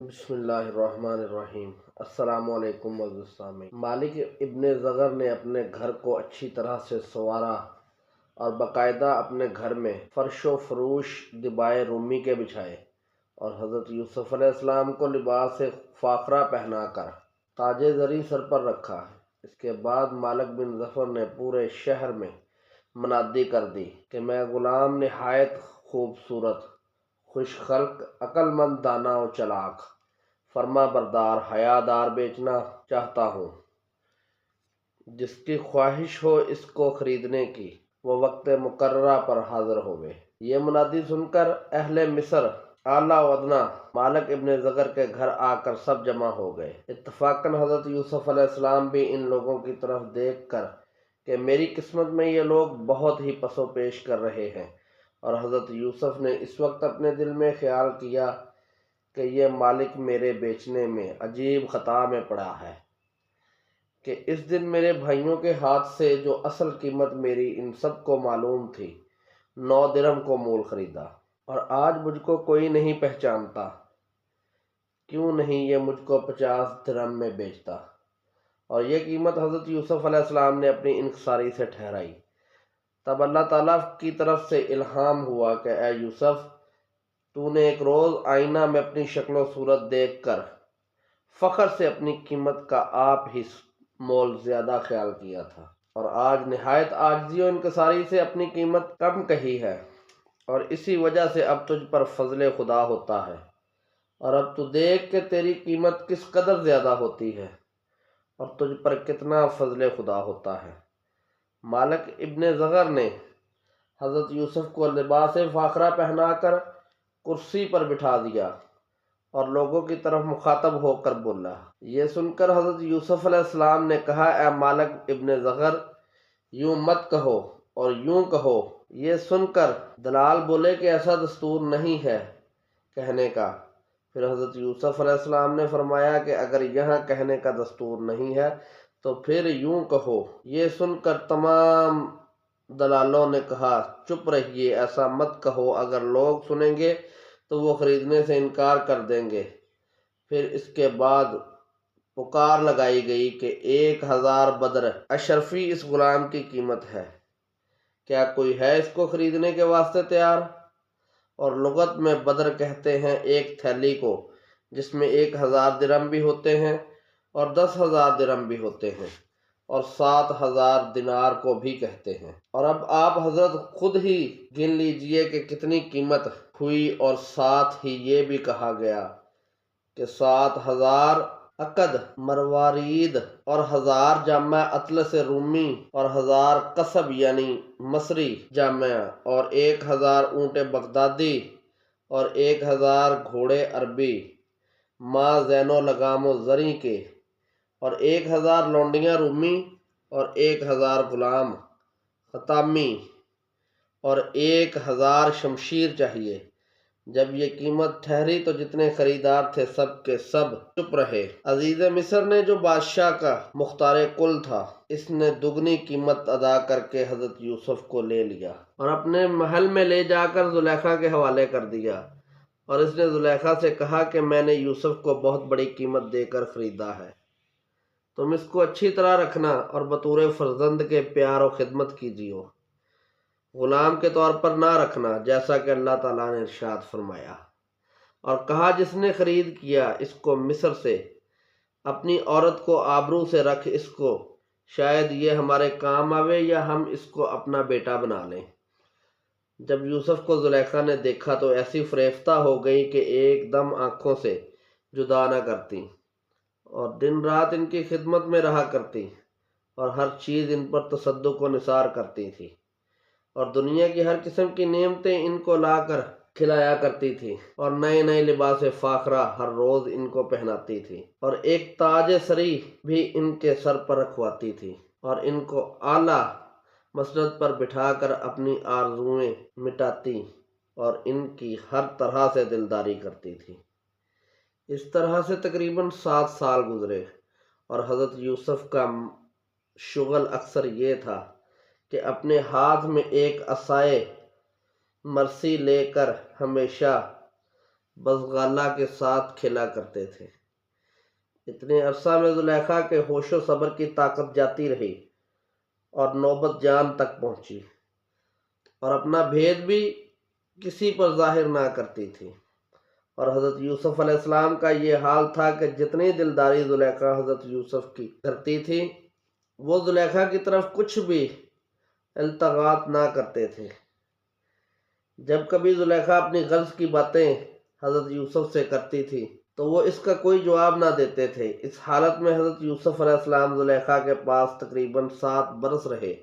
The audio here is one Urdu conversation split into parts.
بسم اللہ الرحمن الرحیم۔ السلام علیکم عزیز سامعین۔ مالک ابن زغر نے اپنے گھر کو اچھی طرح سے سنوارا اور باقاعدہ اپنے گھر میں فرش و فروش دبائے رومی کے بچھائے اور حضرت یوسف علیہ السلام کو لباس فاخرہ پہنا کر تاج زری سر پر رکھا۔ اس کے بعد مالک بن ظفر نے پورے شہر میں منادی کر دی کہ میں غلام نہایت خوبصورت، خوش خلق، عقل مند، دانا و چلاک، فرما بردار، حیا دار بیچنا چاہتا ہوں۔ جس کی خواہش ہو اس کو خریدنے کی، وہ وقت مقررہ پر حاضر ہوئے۔ یہ منادی سن کر اہل مصر اعلیٰ و ادنیٰ مالک ابن زغر کے گھر آ کر سب جمع ہو گئے۔ اتفاقاً حضرت یوسف علیہ السلام بھی ان لوگوں کی طرف دیکھ کر کہ میری قسمت میں یہ لوگ بہت ہی پس و پیش کر رہے ہیں، اور حضرت یوسف نے اس وقت اپنے دل میں خیال کیا کہ یہ مالک میرے بیچنے میں عجیب خطا میں پڑا ہے کہ اس دن میرے بھائیوں کے ہاتھ سے جو اصل قیمت میری ان سب کو معلوم تھی 9 درہم کو مول خریدا، اور آج مجھ کو کوئی نہیں پہچانتا، کیوں نہیں یہ مجھ کو 50 درہم میں بیچتا؟ اور یہ قیمت حضرت یوسف علیہ السلام نے اپنی انکساری سے ٹھہرائی۔ تب اللہ تعالیٰ کی طرف سے الہام ہوا کہ اے یوسف، تو نے ایک روز آئینہ میں اپنی شکل و صورت دیکھ کر فخر سے اپنی قیمت کا آپ ہی مول زیادہ خیال کیا تھا، اور آج نہایت عاجزی و انکساری سے اپنی قیمت کم کہی ہے، اور اسی وجہ سے اب تجھ پر فضل خدا ہوتا ہے، اور اب تو دیکھ کہ تیری قیمت کس قدر زیادہ ہوتی ہے اور تجھ پر کتنا فضل خدا ہوتا ہے۔ مالک ابن زغر نے حضرت یوسف کو لباس فاخرہ پہنا کر کرسی پر بٹھا دیا اور لوگوں کی طرف مخاطب ہو کر بولا۔ یہ سن کر حضرت یوسف علیہ السلام نے کہا، اے مالک ابن زغر، یوں مت کہو اور یوں کہو۔ یہ سن کر دلال بولے کہ ایسا دستور نہیں ہے کہنے کا۔ پھر حضرت یوسف علیہ السلام نے فرمایا کہ اگر یہاں کہنے کا دستور نہیں ہے تو پھر یوں کہو۔ یہ سن کر تمام دلالوں نے کہا، چپ رہیے، ایسا مت کہو، اگر لوگ سنیں گے تو وہ خریدنے سے انکار کر دیں گے۔ پھر اس کے بعد پکار لگائی گئی کہ 1000 بدر اشرفی اس غلام کی قیمت ہے، کیا کوئی ہے اس کو خریدنے کے واسطے تیار؟ اور لغت میں بدر کہتے ہیں ایک تھیلی کو، جس میں 1000 درہم بھی ہوتے ہیں اور 10,000 درہم بھی ہوتے ہیں، اور 7,000 دینار کو بھی کہتے ہیں۔ اور اب آپ حضرت خود ہی گن لیجئے کہ کتنی قیمت ہوئی، اور ساتھ ہی یہ بھی کہا گیا کہ 7,000 عقد مروارید اور 1000 جامع اطلس رومی اور 1000 قصب یعنی مصری جامع اور 1000 اونٹ بغدادی اور 1000 گھوڑے عربی ماں زین و لگام و زری کے، اور 1000 لونڈیاں رومی اور 1000 غلام خطامی اور 1000 شمشیر چاہیے۔ جب یہ قیمت ٹھہری تو جتنے خریدار تھے سب کے سب چپ رہے۔ عزیز مصر نے جو بادشاہ کا مختار کل تھا، اس نے دگنی قیمت ادا کر کے حضرت یوسف کو لے لیا اور اپنے محل میں لے جا کر زلیخا کے حوالے کر دیا، اور اس نے زلیخا سے کہا کہ میں نے یوسف کو بہت بڑی قیمت دے کر خریدا ہے، تم اس کو اچھی طرح رکھنا اور بطور فرزند کے پیار و خدمت کیجیے، غلام کے طور پر نہ رکھنا، جیسا کہ اللہ تعالیٰ نے ارشاد فرمایا۔ اور کہا، جس نے خرید کیا اس کو مصر سے، اپنی عورت کو آبرو سے رکھ اس کو، شاید یہ ہمارے کام آوے یا ہم اس کو اپنا بیٹا بنا لیں۔ جب یوسف کو زلیخا نے دیکھا تو ایسی فریفتہ ہو گئی کہ ایک دم آنکھوں سے جدا نہ کرتی، اور دن رات ان کی خدمت میں رہا کرتی، اور ہر چیز ان پر تصدق و نثار کرتی تھی، اور دنیا کی ہر قسم کی نعمتیں ان کو لا کر کھلایا کرتی تھی، اور نئے نئے لباس فاخرہ ہر روز ان کو پہناتی تھی، اور ایک تاج سری بھی ان کے سر پر رکھواتی تھی، اور ان کو اعلیٰ مسند پر بٹھا کر اپنی آرزوئیں مٹاتی اور ان کی ہر طرح سے دلداری کرتی تھی۔ اس طرح سے تقریباً 7 سال گزرے، اور حضرت یوسف کا شغل اکثر یہ تھا کہ اپنے ہاتھ میں ایک عصائے مرسی لے کر ہمیشہ بزغالہ کے ساتھ کھیلا کرتے تھے۔ اتنے عرصہ میں زلیخا کے ہوش و صبر کی طاقت جاتی رہی اور نوبت جان تک پہنچی، اور اپنا بھید بھی کسی پر ظاہر نہ کرتی تھی۔ اور حضرت یوسف علیہ السلام کا یہ حال تھا کہ جتنی دلداری زلیخا حضرت یوسف کی کرتی تھی، وہ زلیخا کی طرف کچھ بھی التفات نہ کرتے تھے۔ جب کبھی زلیخا اپنی غرض کی باتیں حضرت یوسف سے کرتی تھی تو وہ اس کا کوئی جواب نہ دیتے تھے۔ اس حالت میں حضرت یوسف علیہ السلام زلیخا کے پاس تقریباً 7 برس رہے،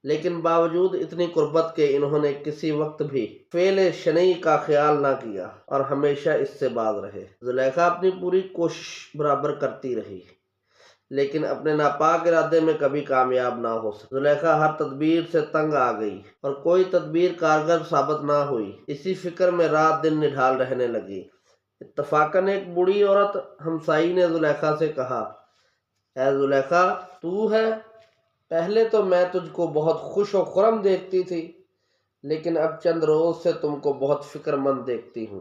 لیکن باوجود اتنی قربت کے انہوں نے کسی وقت بھی فعل شنیع کا خیال نہ کیا اور ہمیشہ اس سے باز رہے۔ زلیخا اپنی پوری کوشش برابر کرتی رہی، لیکن اپنے ناپاک ارادے میں کبھی کامیاب نہ ہو سکی۔ زلیخا ہر تدبیر سے تنگ آ گئی اور کوئی تدبیر کارگر ثابت نہ ہوئی۔ اسی فکر میں رات دن نڈھال رہنے لگی۔ اتفاقاً ایک بوڑھی عورت ہمسائی نے زلیخا سے کہا، اے زلیخا، تو ہے؟ پہلے تو میں تجھ کو بہت خوش و خرم دیکھتی تھی، لیکن اب چند روز سے تم کو بہت فکر مند دیکھتی ہوں۔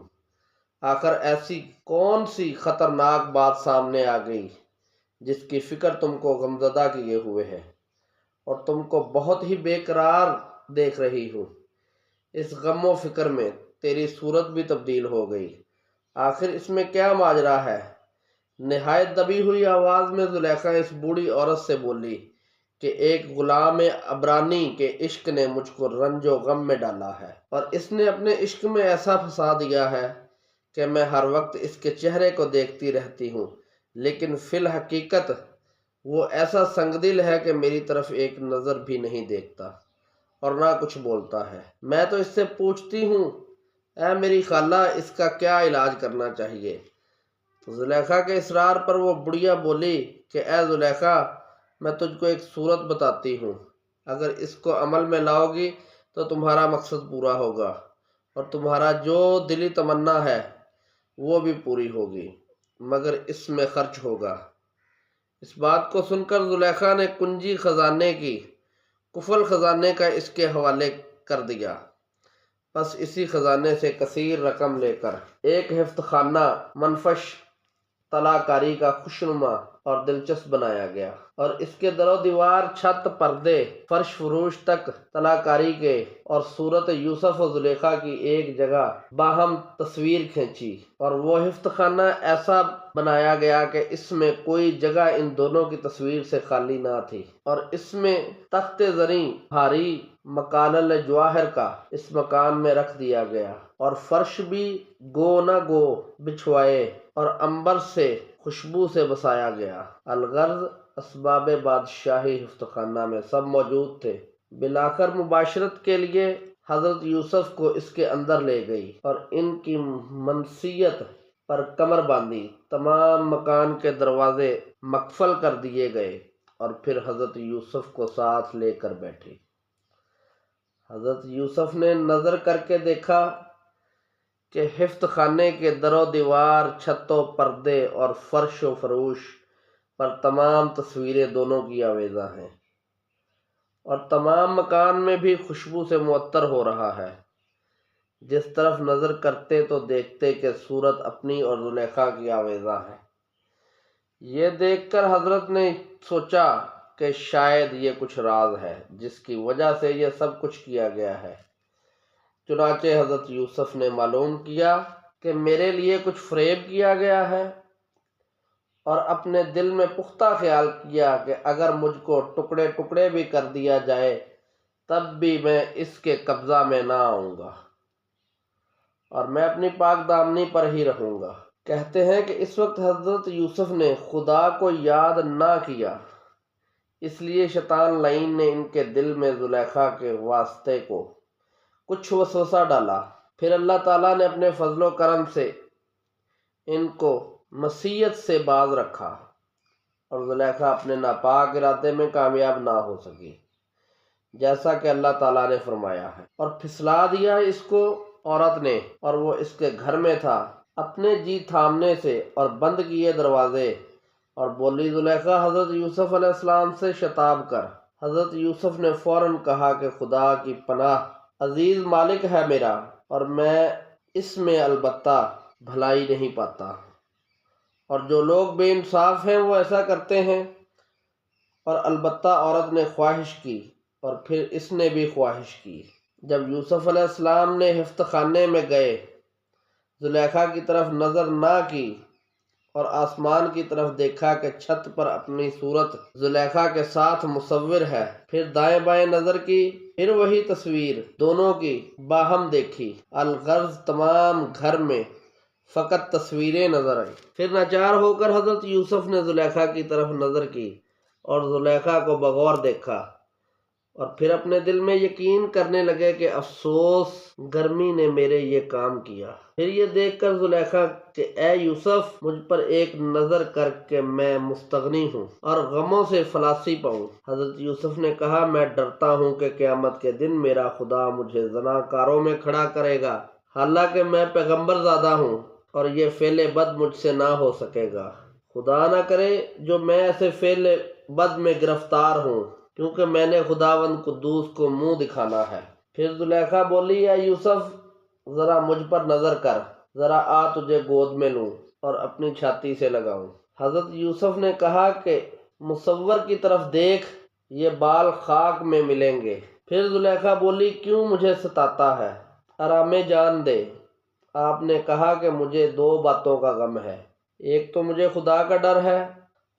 آخر ایسی کون سی خطرناک بات سامنے آ گئی جس کی فکر تم کو غمزدہ کیے ہوئے ہے، اور تم کو بہت ہی بے قرار دیکھ رہی ہوں۔ اس غم و فکر میں تیری صورت بھی تبدیل ہو گئی۔ آخر اس میں کیا ماجرا ہے؟ نہایت دبی ہوئی آواز میں زلیخا اس بوڑھی عورت سے بولی کہ ایک غلام عبرانی کے عشق نے مجھ کو رنج و غم میں ڈالا ہے، اور اس نے اپنے عشق میں ایسا پھنسا دیا ہے کہ میں ہر وقت اس کے چہرے کو دیکھتی رہتی ہوں، لیکن فی الحقیقت وہ ایسا سنگ دل ہے کہ میری طرف ایک نظر بھی نہیں دیکھتا اور نہ کچھ بولتا ہے۔ میں تو اس سے پوچھتی ہوں، اے میری خالہ، اس کا کیا علاج کرنا چاہیے؟ زلیخا کے اصرار پر وہ بڑھیا بولی کہ اے زلیخا، میں تجھ کو ایک صورت بتاتی ہوں، اگر اس کو عمل میں لاؤ گی تو تمہارا مقصد پورا ہوگا اور تمہارا جو دلی تمنا ہے وہ بھی پوری ہوگی، مگر اس میں خرچ ہوگا۔ اس بات کو سن کر زلیخا نے کنجی خزانے کی قفل خزانے کا اس کے حوالے کر دیا۔ بس اسی خزانے سے کثیر رقم لے کر ایک حفظ خانہ منفش طلا کاری کا خوشنما اور دلچسپ بنایا گیا، اور اس کے در و دیوار، چھت، پردے، فرش فروش تک طلا کاری کے اور صورت یوسف و زلیخا کی ایک جگہ باہم تصویر کھینچی، اور وہ حفظ خانہ ایسا بنایا گیا کہ اس میں کوئی جگہ ان دونوں کی تصویر سے خالی نہ تھی، اور اس میں تخت زریں بھاری مکالل جواہر کا اس مکان میں رکھ دیا گیا، اور فرش بھی گو نہ گو بچھوائے اور عنبر سے خوشبو سے بسایا گیا۔ الغرض اسباب بادشاہی حفظ خانہ میں سب موجود تھے۔ بالآخر مباشرت کے لیے حضرت یوسف کو اس کے اندر لے گئی اور ان کی منسیت پر کمر باندھی۔ تمام مکان کے دروازے مقفل کر دیے گئے اور پھر حضرت یوسف کو ساتھ لے کر بیٹھی۔ حضرت یوسف نے نظر کر کے دیکھا کہ حفظ خانے کے در و دیوار، چھت و پردے اور فرش و فروش پر تمام تصویریں دونوں کی آویزاں ہیں، اور تمام مکان میں بھی خوشبو سے معطر ہو رہا ہے۔ جس طرف نظر کرتے تو دیکھتے کہ صورت اپنی اور زلیخا کی آویزاں ہے۔ یہ دیکھ کر حضرت نے سوچا کہ شاید یہ کچھ راز ہے جس کی وجہ سے یہ سب کچھ کیا گیا ہے۔ چنانچہ حضرت یوسف نے معلوم کیا کہ میرے لیے کچھ فریب کیا گیا ہے، اور اپنے دل میں پختہ خیال کیا کہ اگر مجھ کو ٹکڑے ٹکڑے بھی کر دیا جائے تب بھی میں اس کے قبضہ میں نہ آؤں گا، اور میں اپنی پاک دامنی پر ہی رہوں گا۔ کہتے ہیں کہ اس وقت حضرت یوسف نے خدا کو یاد نہ کیا، اس لیے شیطان لعین نے ان کے دل میں زلیخا کے واسطے کو کچھ وسوسہ ڈالا۔ پھر اللہ تعالیٰ نے اپنے فضل و کرم سے ان کو مسیت سے باز رکھا، اور زلیخا اپنے ناپاک ارادے میں کامیاب نہ ہو سکی، جیسا کہ اللہ تعالیٰ نے فرمایا ہے، اور پھسلا دیا اس کو عورت نے، اور وہ اس کے گھر میں تھا اپنے جی تھامنے سے اور بند کیے دروازے، اور بولی زلیخا حضرت یوسف علیہ السلام سے شتاب کر۔ حضرت یوسف نے فوراً کہا کہ خدا کی پناہ، عزیز مالک ہے میرا، اور میں اس میں البتہ بھلائی نہیں پاتا، اور جو لوگ بے انصاف ہیں وہ ایسا کرتے ہیں۔ اور البتہ عورت نے خواہش کی، اور پھر اس نے بھی خواہش کی۔ جب یوسف علیہ السلام نے حفظ خانے میں گئے، زلیخا کی طرف نظر نہ کی اور آسمان کی طرف دیکھا کہ چھت پر اپنی صورت زلیخا کے ساتھ مصور ہے، پھر دائیں بائیں نظر کی، پھر وہی تصویر دونوں کی باہم دیکھی، الغرض تمام گھر میں فقط تصویریں نظر آئیں۔ پھر ناچار ہو کر حضرت یوسف نے زلیخا کی طرف نظر کی اور زلیخا کو بغور دیکھا، اور پھر اپنے دل میں یقین کرنے لگے کہ افسوس گرمی نے میرے یہ کام کیا۔ پھر یہ دیکھ کر زلیخا کہ اے یوسف، مجھ پر ایک نظر کر کہ میں مستغنی ہوں اور غموں سے خلاصی پاؤں۔ حضرت یوسف نے کہا، میں ڈرتا ہوں کہ قیامت کے دن میرا خدا مجھے زناکاروں میں کھڑا کرے گا، حالانکہ میں پیغمبر زادہ ہوں اور یہ فعل بد مجھ سے نہ ہو سکے گا۔ خدا نہ کرے جو میں ایسے فعل بد میں گرفتار ہوں، کیونکہ میں نے خداوند قدوس کو منہ دکھانا ہے۔ پھر زلیخا بولی، اے یوسف، ذرا مجھ پر نظر کر، ذرا آ تجھے گود میں لوں اور اپنی چھاتی سے لگاؤں۔ حضرت یوسف نے کہا کہ مصور کی طرف دیکھ، یہ بال خاک میں ملیں گے۔ پھر زلیخا بولی، کیوں مجھے ستاتا ہے؟ آرام جان دے۔ آپ نے کہا کہ مجھے دو باتوں کا غم ہے، ایک تو مجھے خدا کا ڈر ہے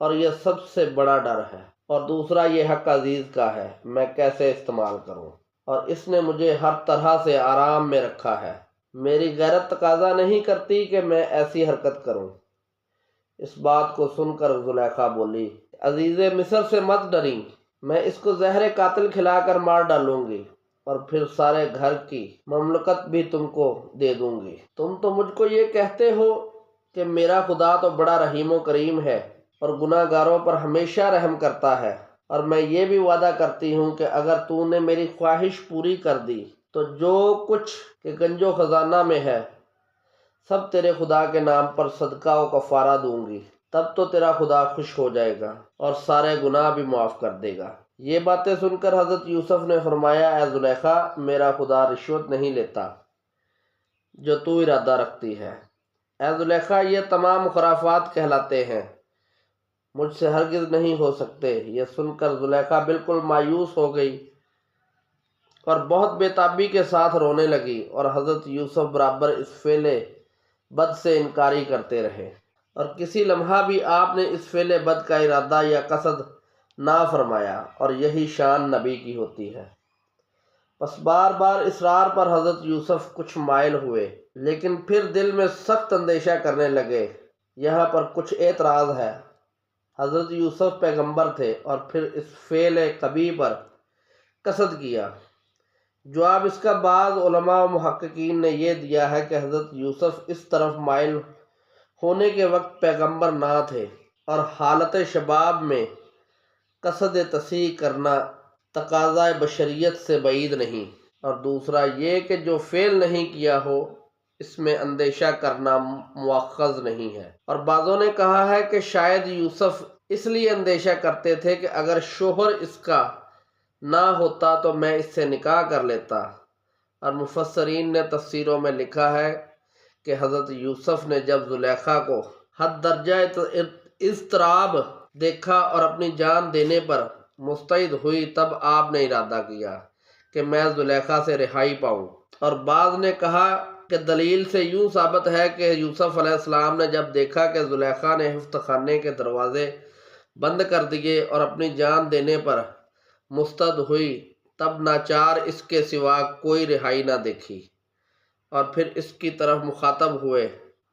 اور یہ سب سے بڑا ڈر ہے، اور دوسرا یہ حق عزیز کا ہے، میں کیسے استعمال کروں؟ اور اس نے مجھے ہر طرح سے آرام میں رکھا ہے، میری غیرت تقاضا نہیں کرتی کہ میں ایسی حرکت کروں۔ اس بات کو سن کر زلیخا بولی، عزیز مصر سے مت ڈریں، میں اس کو زہر قاتل کھلا کر مار ڈالوں گی اور پھر سارے گھر کی مملکت بھی تم کو دے دوں گی۔ تم تو مجھ کو یہ کہتے ہو کہ میرا خدا تو بڑا رحیم و کریم ہے اور گناہ گاروں پر ہمیشہ رحم کرتا ہے، اور میں یہ بھی وعدہ کرتی ہوں کہ اگر تو نے میری خواہش پوری کر دی تو جو کچھ کہ کنج و خزانہ میں ہے سب تیرے خدا کے نام پر صدقہ و کفارہ دوں گی، تب تو تیرا خدا خوش ہو جائے گا اور سارے گناہ بھی معاف کر دے گا۔ یہ باتیں سن کر حضرت یوسف نے فرمایا، اے زلیخا، میرا خدا رشوت نہیں لیتا جو تو ارادہ رکھتی ہے۔ اے زلیخا، یہ تمام خرافات کہلاتے ہیں، مجھ سے ہرگز نہیں ہو سکتے۔ یہ سن کر زلیخا بالکل مایوس ہو گئی اور بہت بے تابی کے ساتھ رونے لگی، اور حضرت یوسف برابر اس فعل بد سے انکاری کرتے رہے، اور کسی لمحہ بھی آپ نے اس فعل بد کا ارادہ یا قصد نہ فرمایا، اور یہی شان نبی کی ہوتی ہے۔ بس بار بار اصرار پر حضرت یوسف کچھ مائل ہوئے، لیکن پھر دل میں سخت اندیشہ کرنے لگے۔ یہاں پر کچھ اعتراض ہے۔ حضرت یوسف پیغمبر تھے اور پھر اس فعل قبیح پر قصد کیا۔ جواب اس کا بعض علماء و محققین نے یہ دیا ہے کہ حضرت یوسف اس طرف مائل ہونے کے وقت پیغمبر نہ تھے، اور حالت شباب میں قصد تصحیح کرنا تقاضۂ بشریت سے بعید نہیں، اور دوسرا یہ کہ جو فعل نہیں کیا ہو اس میں اندیشہ کرنا مؤخذ نہیں ہے۔ اور بعضوں نے کہا ہے کہ شاید یوسف اس لیے اندیشہ کرتے تھے کہ اگر شوہر اس کا نہ ہوتا تو میں اس سے نکاح کر لیتا، اور مفسرین نے تفسیروں میں لکھا ہے کہ حضرت یوسف نے جب زلیخا کو حد درجہ اضطراب دیکھا اور اپنی جان دینے پر مستعد ہوئی، تب آپ نے ارادہ کیا کہ میں زلیخا سے رہائی پاؤں۔ اور بعض نے کہا کہ دلیل سے یوں ثابت ہے کہ یوسف علیہ السلام نے جب دیکھا کہ زلیخا نے حفظ خانے کے دروازے بند کر دیے اور اپنی جان دینے پر مستعد ہوئی، تب ناچار اس کے سوا کوئی رہائی نہ دیکھی، اور پھر اس کی طرف مخاطب ہوئے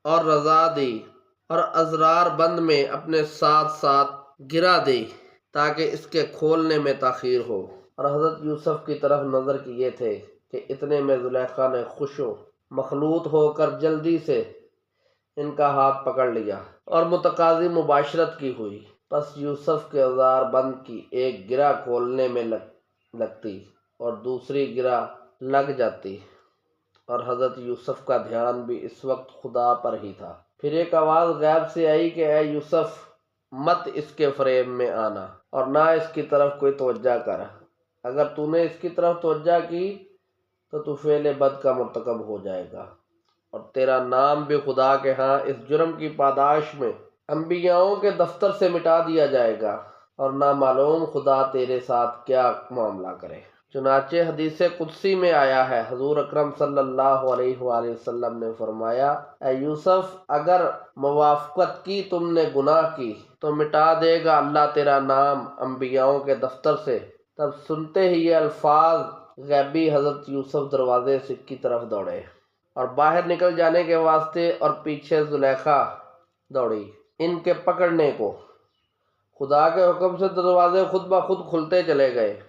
اور رضا دی اور ازرار بند میں اپنے ساتھ ساتھ گرا دی تاکہ اس کے کھولنے میں تاخیر ہو، اور حضرت یوسف کی طرف نظر کیے تھے کہ اتنے میں زلیخا نے خوش و مخلوط ہو کر جلدی سے ان کا ہاتھ پکڑ لیا اور متقاضی مباشرت کی ہوئی۔ پس یوسف کے ازار بند کی ایک گرہ کھولنے میں لگتی اور دوسری گرہ لگ جاتی، اور حضرت یوسف کا دھیان بھی اس وقت خدا پر ہی تھا۔ پھر ایک آواز غیب سے آئی کہ اے یوسف، مت اس کے فریب میں آنا اور نہ اس کی طرف کوئی توجہ کر، اگر تو نے اس کی طرف توجہ کی تو فعل بد کا مرتکب ہو جائے گا۔ اور تیرا نام بھی خدا کے ہاں اس جرم کی پاداش میں انبیاؤں کے دفتر سے مٹا دیا جائے گا، اور نہ معلوم خدا تیرے ساتھ کیا معاملہ کرے۔ چنانچہ حدیث قدسی میں آیا ہے، حضور اکرم صلی اللہ علیہ وآلہ وسلم نے فرمایا، اے یوسف، اگر موافقت کی تم نے گناہ کی تو مٹا دے گا اللہ تیرا نام انبیاؤں کے دفتر سے۔ تب سنتے ہی یہ الفاظ غیبی حضرت یوسف دروازے سے کی طرف دوڑے اور باہر نکل جانے کے واسطے، اور پیچھے زلیخا دوڑی ان کے پکڑنے کو۔ خدا کے حکم سے دروازے خود بخود کھلتے چلے گئے،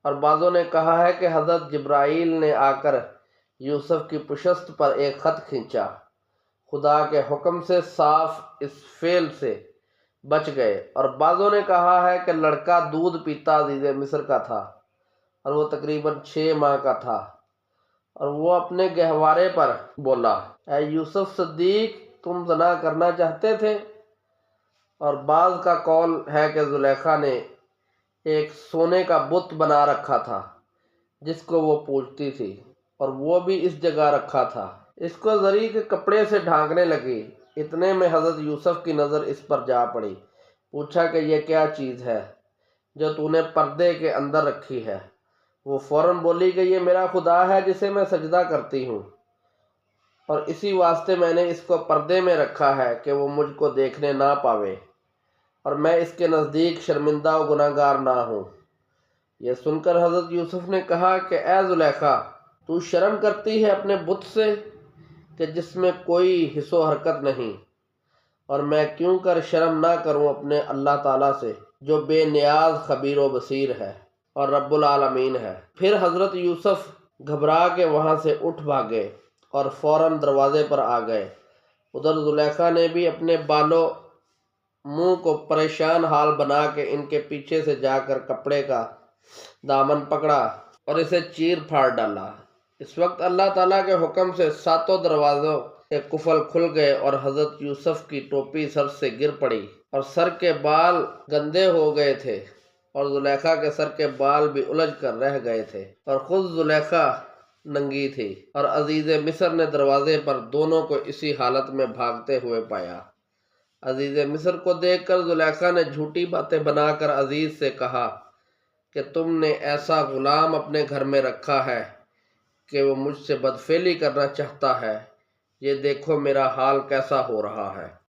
اور بعضوں نے کہا ہے کہ حضرت جبرائیل نے آ کر یوسف کی پشت پر ایک خط کھینچا۔ خدا کے حکم سے صاف اس فعل سے بچ گئے، اور بعضوں نے کہا ہے کہ لڑکا دودھ پیتا عزیز مصر کا تھا، اور وہ تقریباً 6 ماہ کا تھا، اور وہ اپنے گہوارے پر بولا، اے یوسف صدیق، تم زنا کرنا چاہتے تھے؟ اور بعض کا قول ہے کہ زلیخا نے ایک سونے کا بت بنا رکھا تھا جس کو وہ پوجتی تھی، اور وہ بھی اس جگہ رکھا تھا۔ اس کو زری کے کپڑے سے ڈھانکنے لگی۔ اتنے میں حضرت یوسف کی نظر اس پر جا پڑی۔ پوچھا کہ یہ کیا چیز ہے جو تو نے پردے کے اندر رکھی ہے؟ وہ فوراً بولی کہ یہ میرا خدا ہے جسے میں سجدہ کرتی ہوں، اور اسی واسطے میں نے اس کو پردے میں رکھا ہے کہ وہ مجھ کو دیکھنے نہ پاوے، اور میں اس کے نزدیک شرمندہ و گناہگار نہ ہوں۔ یہ سن کر حضرت یوسف نے کہا کہ اے زلیخا، تو شرم کرتی ہے اپنے بت سے کہ جس میں کوئی حس و حرکت نہیں، اور میں کیوں کر شرم نہ کروں اپنے اللہ تعالیٰ سے جو بے نیاز خبیر و بصیر ہے اور رب العالمین ہے۔ پھر حضرت یوسف گھبرا کے وہاں سے اٹھ بھاگے اور فوراً دروازے پر آ گئے۔ ادھر زلیخا نے بھی اپنے بالوں منہ کو پریشان حال بنا کے ان کے پیچھے سے جا کر کپڑے کا دامن پکڑا اور اسے چیر پھاڑ ڈالا۔ اس وقت اللہ تعالیٰ کے حکم سے 7 دروازوں کے قفل کھل گئے، اور حضرت یوسف کی ٹوپی سر سے گر پڑی، اور سر کے بال گندے ہو گئے تھے، اور زلیخا کے سر کے بال بھی الجھ کر رہ گئے تھے، اور خود زلیخا ننگی تھی، اور عزیز مصر نے دروازے پر دونوں کو اسی حالت میں بھاگتے ہوئے پایا۔ عزیز مصر کو دیکھ کر زلیخا نے جھوٹی باتیں بنا کر عزیز سے کہا کہ تم نے ایسا غلام اپنے گھر میں رکھا ہے کہ وہ مجھ سے بدفعلی کرنا چاہتا ہے، یہ دیکھو میرا حال کیسا ہو رہا ہے۔